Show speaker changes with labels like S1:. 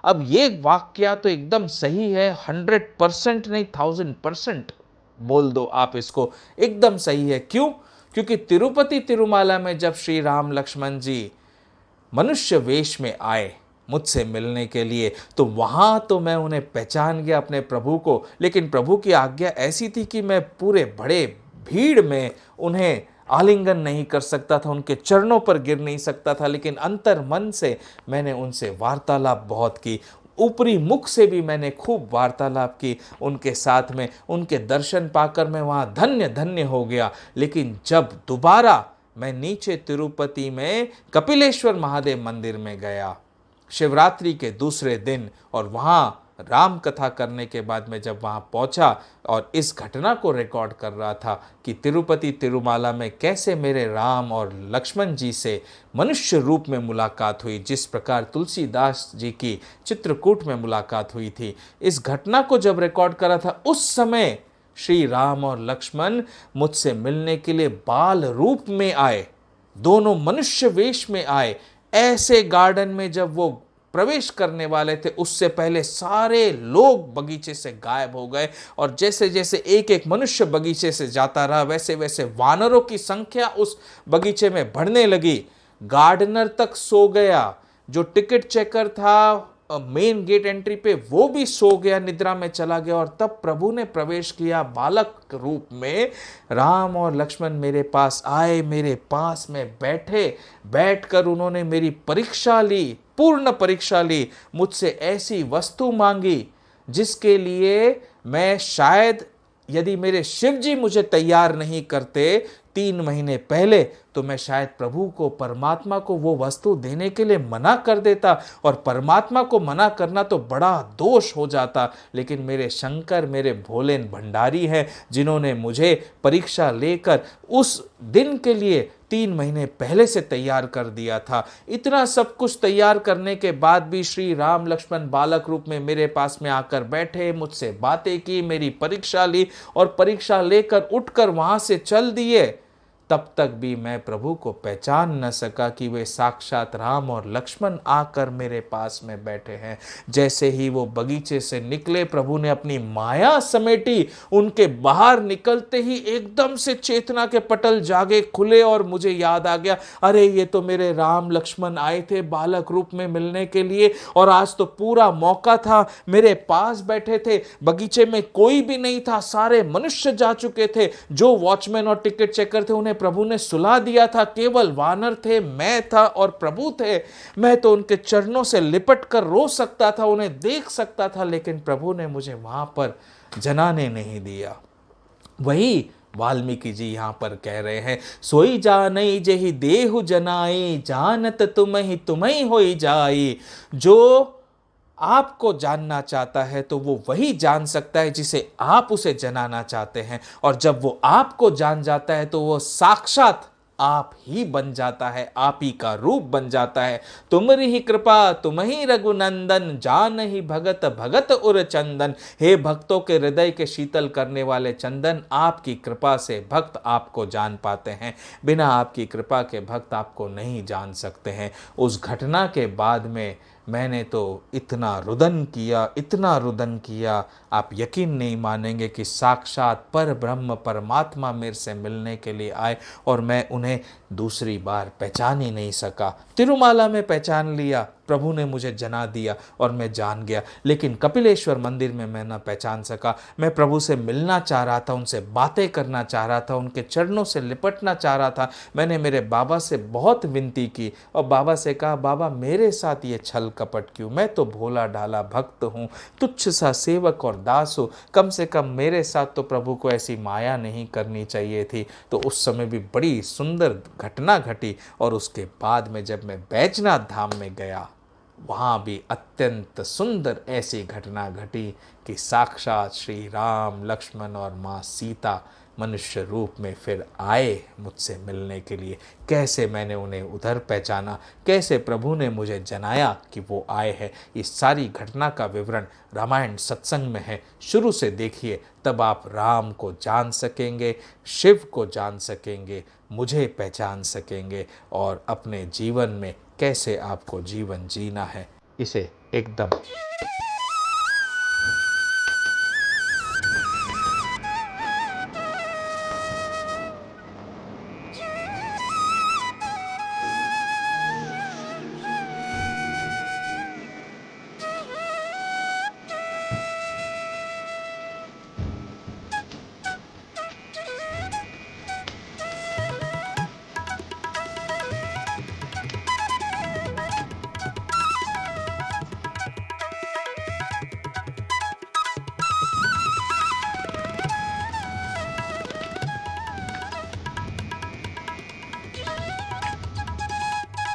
S1: अब ये वाक्या तो एकदम सही है, 100% नहीं 1000% बोल दो आप इसको, एकदम सही है। क्यों? क्योंकि तिरुपति तिरुमाला में जब श्री राम लक्ष्मण जी मनुष्य वेश में आए मुझसे मिलने के लिए, तो वहां तो मैं उन्हें पहचान गया अपने प्रभु को, लेकिन प्रभु की आज्ञा ऐसी थी कि मैं पूरे बड़े भीड़ में उन्हें आलिंगन नहीं कर सकता था, उनके चरणों पर गिर नहीं सकता था, लेकिन अंतर मन से मैंने उनसे वार्तालाप बहुत की। ऊपरी मुख से भी मैंने खूब वार्तालाप की उनके साथ में, उनके दर्शन पाकर मैं वहां धन्य धन्य हो गया। लेकिन जब दोबारा मैं नीचे तिरुपति में कपिलेश्वर महादेव मंदिर में गया शिवरात्रि के दूसरे दिन, और वहां राम कथा करने के बाद मैं जब वहां पहुंचा और इस घटना को रिकॉर्ड कर रहा था कि तिरुपति तिरुमाला में कैसे मेरे राम और लक्ष्मण जी से मनुष्य रूप में मुलाकात हुई, जिस प्रकार तुलसीदास जी की चित्रकूट में मुलाकात हुई थी, इस घटना को जब रिकॉर्ड करा था, उस समय श्री राम और लक्ष्मण मुझसे मिलने के लिए बाल रूप में आए, दोनों मनुष्य वेश में आए। ऐसे गार्डन में जब वो प्रवेश करने वाले थे, उससे पहले सारे लोग बगीचे से गायब हो गए, और जैसे जैसे एक एक मनुष्य बगीचे से जाता रहा, वैसे वैसे वानरों की संख्या उस बगीचे में बढ़ने लगी। गार्डनर तक सो गया, जो टिकट चेकर था मेन गेट एंट्री पे, वो भी सो गया, निद्रा में चला गया। और तब प्रभु ने प्रवेश किया बालक रूप में। राम और लक्ष्मण मेरे पास आए, मेरे पास में बैठे, बैठकर उन्होंने मेरी परीक्षा ली, पूर्ण परीक्षा ली, मुझसे ऐसी वस्तु मांगी जिसके लिए मैं शायद, यदि मेरे शिव जी मुझे तैयार नहीं करते 3 महीने पहले, तो मैं शायद प्रभु को, परमात्मा को वो वस्तु देने के लिए मना कर देता, और परमात्मा को मना करना तो बड़ा दोष हो जाता। लेकिन मेरे शंकर मेरे भोले भंडारी हैं, जिन्होंने मुझे परीक्षा लेकर उस दिन के लिए 3 महीने पहले से तैयार कर दिया था। इतना सब कुछ तैयार करने के बाद भी श्री राम लक्ष्मण बालक रूप में मेरे पास में आकर बैठे, मुझसे बातें की, मेरी परीक्षा ली, और परीक्षा लेकर उठकर वहां से चल दिए। तब तक भी मैं प्रभु को पहचान न सका कि वे साक्षात राम और लक्ष्मण आकर मेरे पास में बैठे हैं। जैसे ही वो बगीचे से निकले, प्रभु ने अपनी माया समेटी, उनके बाहर निकलते ही एकदम से चेतना के पटल जागे, खुले, और मुझे याद आ गया, अरे ये तो मेरे राम लक्ष्मण आए थे बालक रूप में मिलने के लिए, और आज तो पूरा मौका था, मेरे पास बैठे थे। बगीचे में कोई भी नहीं था, सारे मनुष्य जा चुके थे, जो वॉचमैन और टिकट चेकर थे उन्हें प्रभु ने सुला दिया था, केवल वानर थे, मैं था और प्रभु थे। मैं तो उनके चरणों से लिपट कर रो सकता था, उन्हें देख सकता था, लेकिन प्रभु ने मुझे वहां पर जनाने नहीं दिया। वही वाल्मीकि जी यहां पर कह रहे हैं, सोई जानई जेहि देहु जनाई, जानत तुम ही होई जाई। जो आपको जानना चाहता है तो वो वही जान सकता है जिसे आप उसे जनाना चाहते हैं, और जब वो आपको जान जाता है तो वो साक्षात आप ही बन जाता है, आप ही का रूप बन जाता है। तुमरी ही कृपा तुम ही रघुनंदन, जान ही भगत भगत उर चंदन। हे भक्तों के हृदय के शीतल करने वाले चंदन, आपकी कृपा से भक्त आपको जान पाते हैं, बिना आपकी कृपा के भक्त आपको नहीं जान सकते हैं। उस घटना के बाद में मैंने तो इतना रुदन किया, इतना रुदन किया, आप यकीन नहीं मानेंगे कि साक्षात पर ब्रह्म परमात्मा मेरे से मिलने के लिए आए, और मैं उन्हें दूसरी बार पहचान ही नहीं सका। तिरुमाला में पहचान लिया, प्रभु ने मुझे जना दिया और मैं जान गया, लेकिन कपिलेश्वर मंदिर में मैं ना पहचान सका। मैं प्रभु से मिलना चाह रहा था, उनसे बातें करना चाह रहा था, उनके चरणों से लिपटना चाह रहा था। मैंने मेरे बाबा से बहुत विनती की और बाबा से कहा, बाबा मेरे साथ ये छल कपट क्यों, मैं तो भोला ढाला भक्त हूँ, तुच्छ सा सेवक और दास हूँ, कम से कम मेरे साथ तो प्रभु को ऐसी माया नहीं करनी चाहिए थी। तो उस समय भी बड़ी सुंदर घटना घटी, और उसके बाद में जब मैं बैजनाथ धाम में गया, वहाँ भी अत्यंत सुंदर ऐसी घटना घटी कि साक्षात श्री राम लक्ष्मण और माँ सीता मनुष्य रूप में फिर आए मुझसे मिलने के लिए। कैसे मैंने उन्हें उधर पहचाना, कैसे प्रभु ने मुझे जनाया कि वो आए हैं, इस सारी घटना का विवरण रामायण सत्संग में है। शुरू से देखिए, तब आप राम को जान सकेंगे, शिव को जान सकेंगे, मुझे पहचान सकेंगे, और अपने जीवन में कैसे आपको जीवन जीना है इसे एकदम।